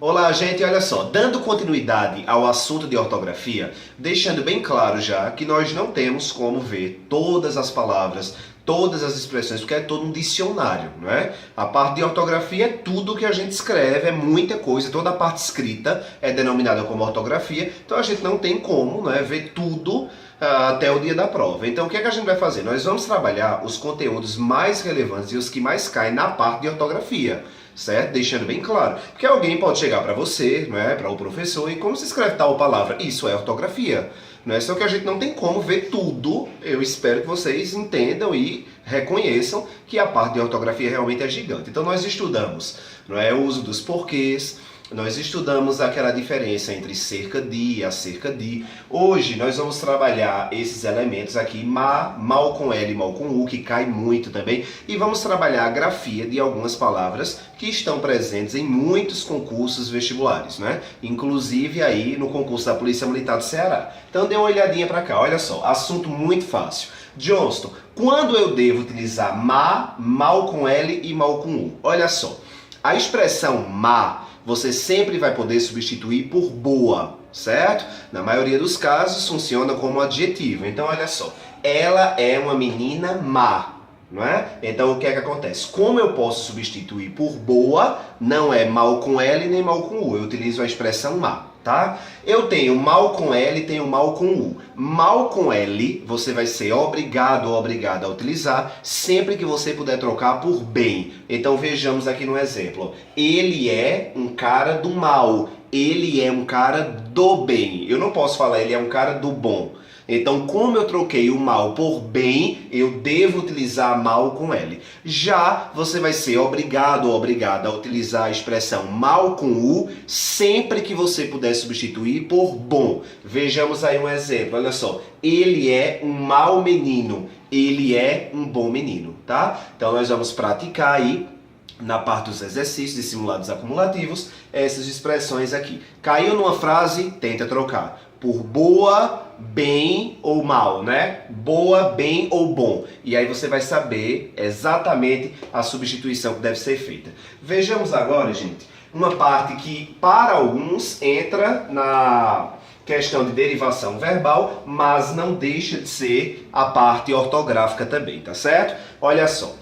Olá, gente, olha só, dando continuidade ao assunto de ortografia, deixando bem claro já que nós não temos como ver todas as palavras, todas as expressões, porque é todo um dicionário, não é? A parte de ortografia é tudo que a gente escreve, é muita coisa, toda a parte escrita é denominada como ortografia, então a gente não tem como, não é, ver tudo até o dia da prova. Então o que é que a gente vai fazer? Nós vamos trabalhar os conteúdos mais relevantes e os que mais caem na parte de ortografia. Certo? Deixando bem claro. Porque alguém pode chegar para você, não é? Para o professor, e como se escreve tal palavra? Isso é ortografia. Não é? Só que a gente não tem como ver tudo. Eu espero que vocês entendam e reconheçam que a parte de ortografia realmente é gigante. Então nós estudamos, não é, o uso dos porquês. Nós estudamos aquela diferença entre cerca de e acerca de. Hoje nós vamos trabalhar esses elementos aqui, mal com L, mal com U, que cai muito também. E vamos trabalhar a grafia de algumas palavras que estão presentes em muitos concursos vestibulares, né? Inclusive aí no concurso da Polícia Militar do Ceará. Então dê uma olhadinha para cá, olha só, assunto muito fácil. Johnston, quando eu devo utilizar mal com L e mal com U? Olha só, a expressão você sempre vai poder substituir por boa, certo? Na maioria dos casos funciona como adjetivo. Então olha só, ela é uma menina má, não é? Então o que é que acontece? Como eu posso substituir por boa, não é mal com L nem mal com U, eu utilizo a expressão má, tá? Eu tenho mal com L e tenho mal com U. Mal com L você vai ser obrigado ou obrigada a utilizar sempre que você puder trocar por bem. Então vejamos aqui no exemplo. Ele é um cara do mal. Ele é um cara do bem. Eu não posso falar ele é um cara do bom. Então, como eu troquei o mal por bem, eu devo utilizar mal com L. Já você vai ser obrigado ou obrigada a utilizar a expressão mal com U sempre que você puder substituir por bom. Vejamos aí um exemplo, olha só. Ele é um mau menino, ele é um bom menino, tá? Então, nós vamos praticar aí na parte dos exercícios de simulados acumulativos, essas expressões aqui. Caiu numa frase, tenta trocar. Por boa, bem ou mal, né? Boa, bem ou bom. E aí você vai saber exatamente a substituição que deve ser feita. Vejamos agora, gente, uma parte que para alguns entra na questão de derivação verbal, mas não deixa de ser a parte ortográfica também, tá certo? Olha só.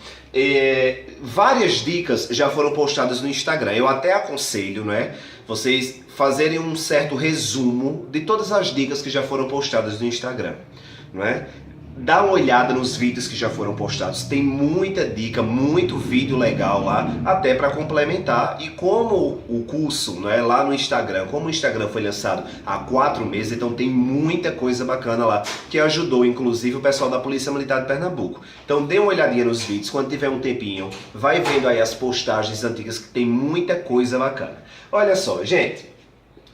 Várias dicas já foram postadas no Instagram. Eu até aconselho, né, vocês fazerem um certo resumo de todas as dicas que já foram postadas no Instagram, não é? Dá uma olhada nos vídeos que já foram postados, tem muita dica, muito vídeo legal lá, até para complementar. E como o curso, não é, lá no Instagram, como o Instagram foi lançado há 4 meses, então tem muita coisa bacana lá, que ajudou inclusive o pessoal da Polícia Militar de Pernambuco. Então dê uma olhadinha nos vídeos, quando tiver um tempinho, vai vendo aí as postagens antigas, que tem muita coisa bacana. Olha só, gente,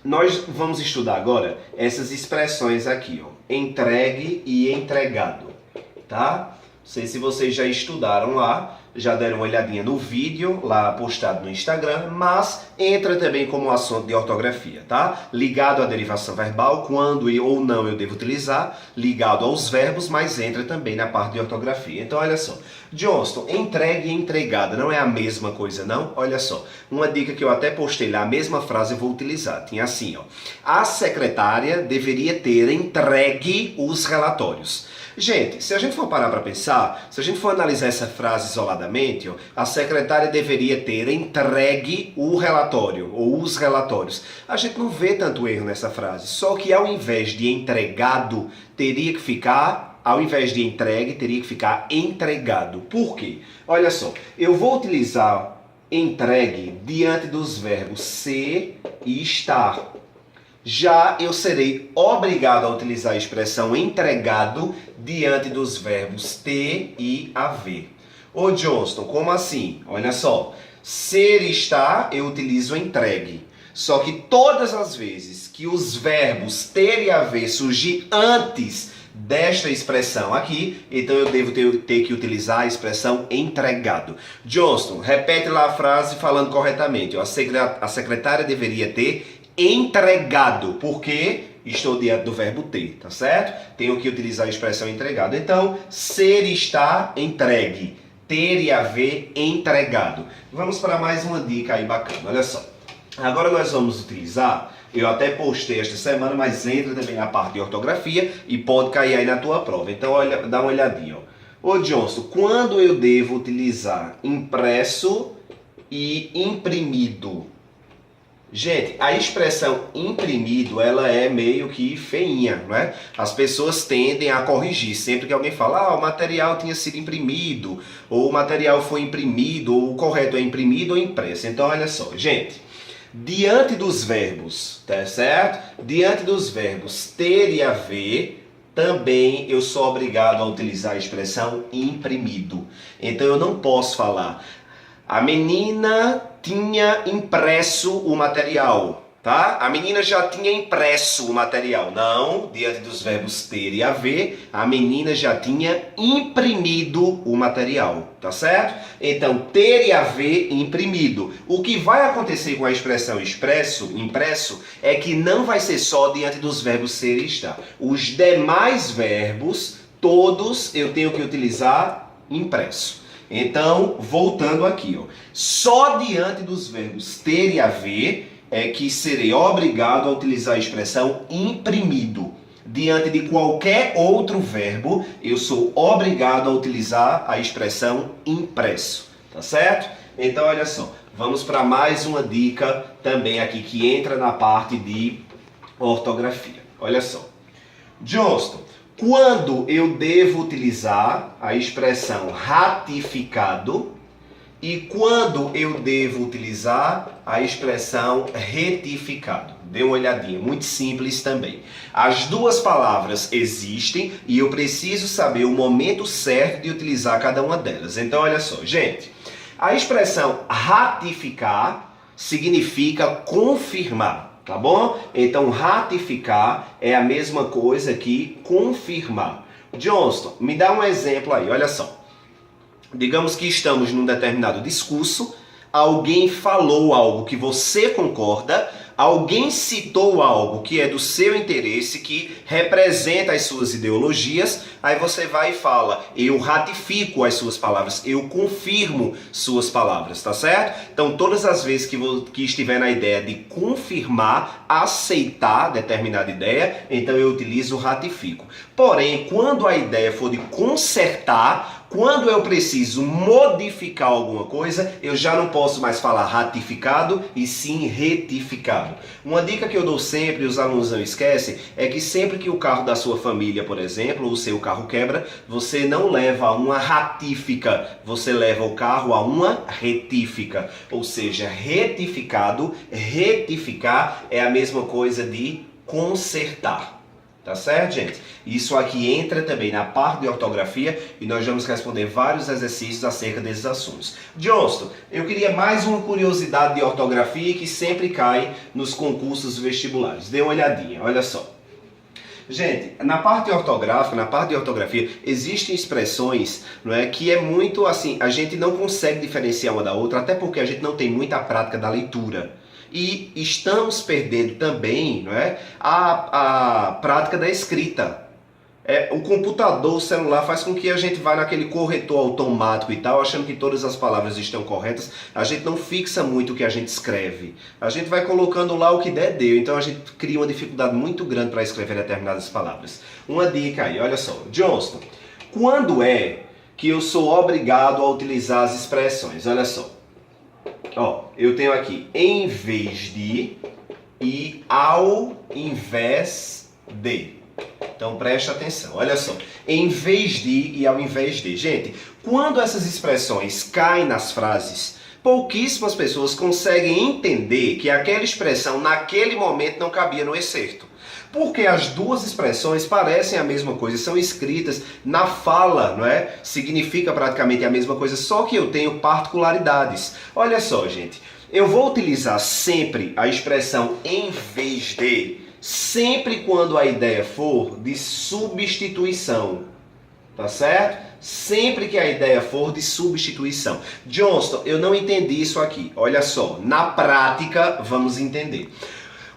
nós vamos estudar agora essas expressões aqui, ó. Entregue e entregado, tá? Não sei se vocês já estudaram lá, já deram uma olhadinha no vídeo lá postado no Instagram, mas entra também como assunto de ortografia, tá? Ligado à derivação verbal, quando ou não eu devo utilizar, ligado aos verbos, mas entra também na parte de ortografia. Então olha só, Johnston, entregue e entregada não é a mesma coisa não? Olha só, uma dica que eu até postei lá, a mesma frase eu vou utilizar, tinha assim, ó. A secretária deveria ter entregue os relatórios. Gente, se a gente for parar para pensar, se a gente for analisar essa frase isoladamente, ó, a secretária deveria ter entregue o relatório, ou os relatórios. A gente não vê tanto erro nessa frase, só que ao invés de entregado, teria que ficar, ao invés de entregue, teria que ficar entregado. Por quê? Olha só, eu vou utilizar entregue diante dos verbos ser e estar. Já eu serei obrigado a utilizar a expressão entregado diante dos verbos ter e haver. Ô Johnston, como assim? Olha só, ser e estar eu utilizo entregue. Só que todas as vezes que os verbos ter e haver surgir antes desta expressão aqui, então eu devo ter que utilizar a expressão entregado. Johnston, repete lá a frase falando corretamente. A secretária deveria ter entregado, porque estou diante do verbo ter, tá certo? Tenho que utilizar a expressão entregado. Então, ser e estar entregue, ter e haver entregado. Vamos para mais uma dica aí bacana, olha só. Agora nós vamos utilizar, eu até postei esta semana, mas entra também na parte de ortografia e pode cair aí na tua prova. Então olha, dá uma olhadinha. Ó. Ô Johnson, quando eu devo utilizar impresso e imprimido? Gente, a expressão imprimido, ela é meio que feinha, não é? As pessoas tendem a corrigir sempre que alguém fala, o material tinha sido imprimido, ou o material foi imprimido, ou o correto é imprimido ou impresso. Então, olha só, gente, diante dos verbos, tá certo? Diante dos verbos ter e haver, também eu sou obrigado a utilizar a expressão imprimido. Então, eu não posso falar, a menina tinha impresso o material, tá? A menina já tinha impresso o material. Não, diante dos verbos ter e haver, a menina já tinha imprimido o material, tá certo? Então, ter e haver imprimido. O que vai acontecer com a expressão impresso, é que não vai ser só diante dos verbos ser e estar. Os demais verbos, todos eu tenho que utilizar impresso. Então, voltando aqui, ó, só diante dos verbos ter e haver é que serei obrigado a utilizar a expressão imprimido. Diante de qualquer outro verbo, eu sou obrigado a utilizar a expressão impresso, tá certo? Então, olha só, vamos para mais uma dica também aqui que entra na parte de ortografia. Olha só. Johnston, quando eu devo utilizar a expressão ratificado e quando eu devo utilizar a expressão retificado? Dê uma olhadinha, muito simples também. As duas palavras existem e eu preciso saber o momento certo de utilizar cada uma delas. Então, olha só, gente, a expressão ratificar significa confirmar. Tá bom? Então, ratificar é a mesma coisa que confirmar. Johnston, me dá um exemplo aí, olha só. Digamos que estamos num determinado discurso, alguém falou algo que você concorda, alguém citou algo que é do seu interesse, que representa as suas ideologias, aí você vai e fala, eu ratifico as suas palavras, eu confirmo suas palavras, tá certo? Então, todas as vezes que estiver na ideia de confirmar, aceitar determinada ideia, então eu utilizo o ratifico. Porém, quando a ideia for de consertar, quando eu preciso modificar alguma coisa, eu já não posso mais falar ratificado e sim retificado. Uma dica que eu dou sempre, e os alunos não esquecem, é que sempre que o carro da sua família, por exemplo, o seu carro quebra, você não leva a uma ratífica, você leva o carro a uma retífica. Ou seja, retificado, retificar é a mesma coisa de consertar. Tá certo, gente? Isso aqui entra também na parte de ortografia e nós vamos responder vários exercícios acerca desses assuntos. Johnston, eu queria mais uma curiosidade de ortografia que sempre cai nos concursos vestibulares. Dê uma olhadinha, olha só. Gente, na parte ortográfica, na parte de ortografia, existem expressões, não é, que é muito assim, a gente não consegue diferenciar uma da outra, até porque a gente não tem muita prática da leitura. E estamos perdendo também, não é, a prática da escrita. O computador, o celular faz com que a gente vá naquele corretor automático e tal, achando que todas as palavras estão corretas. A gente não fixa muito o que a gente escreve. A gente vai colocando lá o que der, deu. Então a gente cria uma dificuldade muito grande para escrever determinadas palavras. Uma dica aí, olha só. Johnston, quando é que eu sou obrigado a utilizar as expressões? Olha só. Ó, eu tenho aqui em vez de e ao invés de. Então preste atenção, olha só. Em vez de e ao invés de. Gente, quando essas expressões caem nas frases, pouquíssimas pessoas conseguem entender que aquela expressão naquele momento não cabia no excerto. Porque as duas expressões parecem a mesma coisa, são escritas na fala, não é? Significa praticamente a mesma coisa, só que eu tenho particularidades. Olha só, gente, eu vou utilizar sempre a expressão em vez de, sempre quando a ideia for de substituição, tá certo? Sempre que a ideia for de substituição. Johnston, eu não entendi isso aqui. Olha só, na prática, vamos entender.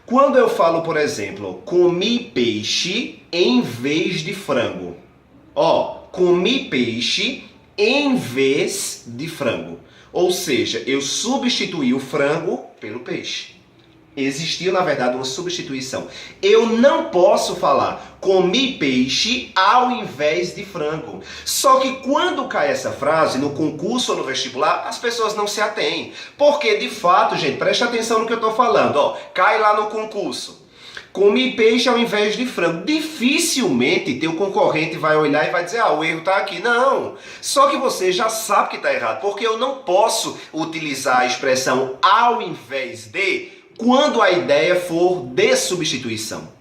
Quando eu falo, por exemplo, comi peixe em vez de frango. Ó, comi peixe em vez de frango. Ou seja, eu substituí o frango pelo peixe. Existiu, na verdade, uma substituição. Eu não posso falar comi peixe ao invés de frango. Só que quando cai essa frase no concurso ou no vestibular, as pessoas não se atêm. Porque, de fato, gente, preste atenção no que eu estou falando. Ó, cai lá no concurso. Comi peixe ao invés de frango. Dificilmente teu concorrente vai olhar e vai dizer, o erro está aqui. Não. Só que você já sabe que está errado. Porque eu não posso utilizar a expressão ao invés de quando a ideia for de substituição.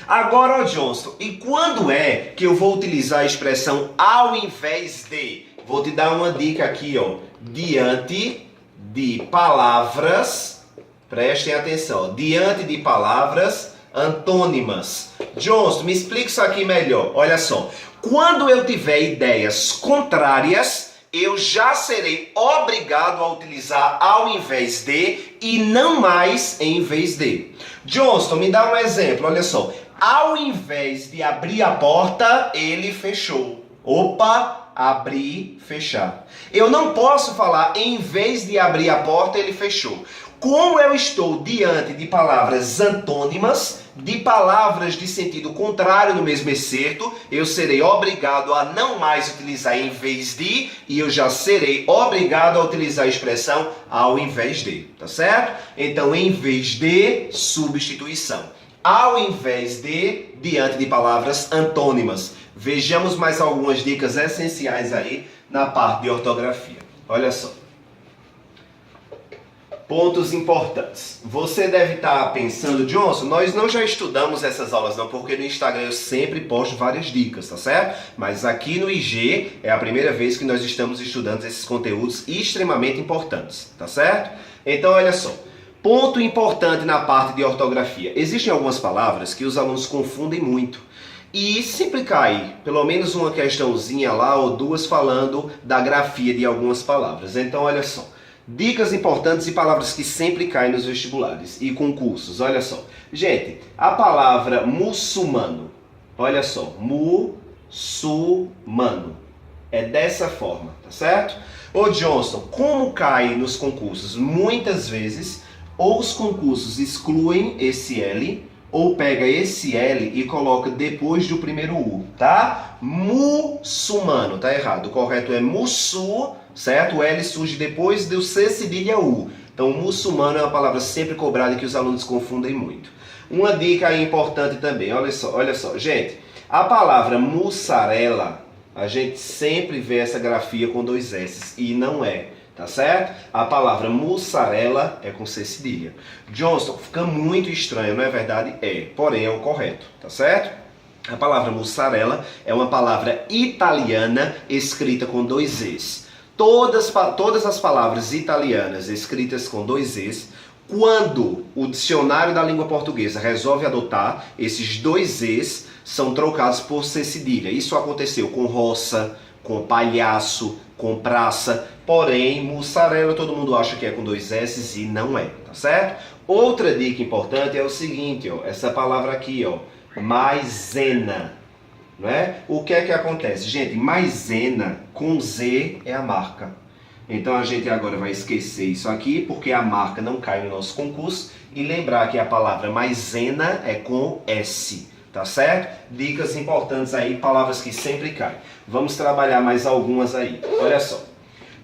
Agora, Johnston, e quando é que eu vou utilizar a expressão ao invés de? Vou te dar uma dica aqui, ó. Diante de palavras, prestem atenção, diante de palavras antônimas. Johnston, me explica isso aqui melhor. Olha só, quando eu tiver ideias contrárias, eu já serei obrigado a utilizar ao invés de e não mais em vez de. Johnston, me dá um exemplo, olha só. Ao invés de abrir a porta, ele fechou. Opa, abrir, fechar. Eu não posso falar em vez de abrir a porta, ele fechou. Como eu estou diante de palavras antônimas, de palavras de sentido contrário no mesmo excerto, eu serei obrigado a não mais utilizar em vez de, e eu já serei obrigado a utilizar a expressão ao invés de, tá certo? Então, em vez de, substituição. Ao invés de, diante de palavras antônimas. Vejamos mais algumas dicas essenciais aí na parte de ortografia. Olha só. Pontos importantes. Você deve estar pensando, Johnston, nós não já estudamos essas aulas não, porque no Instagram eu sempre posto várias dicas, tá certo? Mas aqui no IG é a primeira vez que nós estamos estudando esses conteúdos extremamente importantes, tá certo? Então, olha só. Ponto importante na parte de ortografia. Existem algumas palavras que os alunos confundem muito. E sempre cai pelo menos uma questãozinha lá ou duas falando da grafia de algumas palavras. Então, olha só. Dicas importantes e palavras que sempre caem nos vestibulares e concursos. Olha só. Gente, a palavra muçulmano. Olha só. Muçulmano. É dessa forma, tá certo? Ô Johnston, como cai nos concursos? Muitas vezes, ou os concursos excluem esse L, ou pega esse L e coloca depois do primeiro U, tá? Muçulmano, tá errado. O correto é muçu, certo? O L surge depois do C cedilha U. Então, muçulmano é uma palavra sempre cobrada que os alunos confundem muito. Uma dica aí importante também, olha só. Gente, a palavra mussarela, a gente sempre vê essa grafia com dois S e não é. Tá certo? A palavra mussarela é com C cedilha. Johnston, fica muito estranho, não é verdade? É, porém é o correto, tá certo? A palavra mussarela é uma palavra italiana escrita com dois Es. Todas as palavras italianas escritas com dois Es, quando o dicionário da língua portuguesa resolve adotar, esses dois Es são trocados por C cedilha. Isso aconteceu com roça, com palhaço, com praça, porém, mussarela todo mundo acha que é com dois S e não é, tá certo? Outra dica importante é o seguinte, ó, essa palavra aqui, ó, maisena, não é? O que é que acontece? Gente, maisena com Z é a marca. Então a gente agora vai esquecer isso aqui, porque a marca não cai no nosso concurso, e lembrar que a palavra maisena é com S. Tá certo? Dicas importantes aí, palavras que sempre caem. Vamos trabalhar mais algumas aí. Olha só.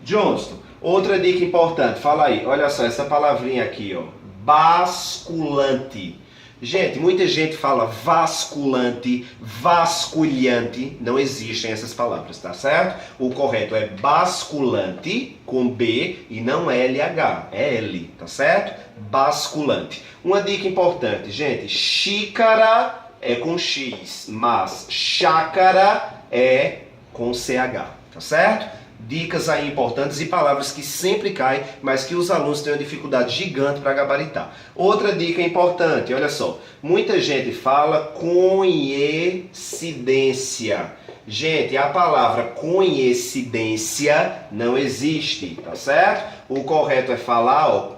Johnston, outra dica importante. Fala aí. Olha só, essa palavrinha aqui, ó. Basculante. Gente, muita gente fala vasculante, vasculhante. Não existem essas palavras, tá certo? O correto é basculante, com B, e não LH. É L, tá certo? Basculante. Uma dica importante, gente. Xícara é com X, mas chácara é com CH, tá certo? Dicas aí importantes e palavras que sempre caem, mas que os alunos têm uma dificuldade gigante para gabaritar. Outra dica importante, olha só, muita gente fala coincidência. Gente, a palavra coincidência não existe, tá certo? O correto é falar, ó,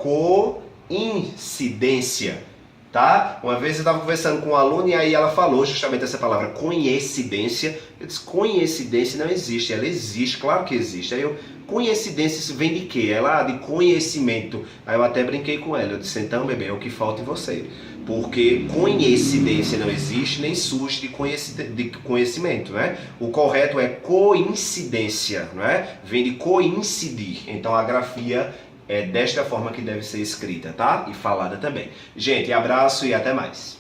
coincidência. Tá? Uma vez eu estava conversando com um aluno e aí ela falou justamente essa palavra coincidência. Eu disse, coincidência não existe. Ela existe, claro que existe. Aí eu, coincidência isso vem de quê? Ela, de conhecimento. Aí eu até brinquei com ela. Eu disse, então, bebê, é o que falta em você. Porque coincidência não existe, nem surge de conhecimento, né? O correto é coincidência, não é? Vem de coincidir. Então a grafia é desta forma que deve ser escrita, tá? E falada também. Gente, abraço e até mais.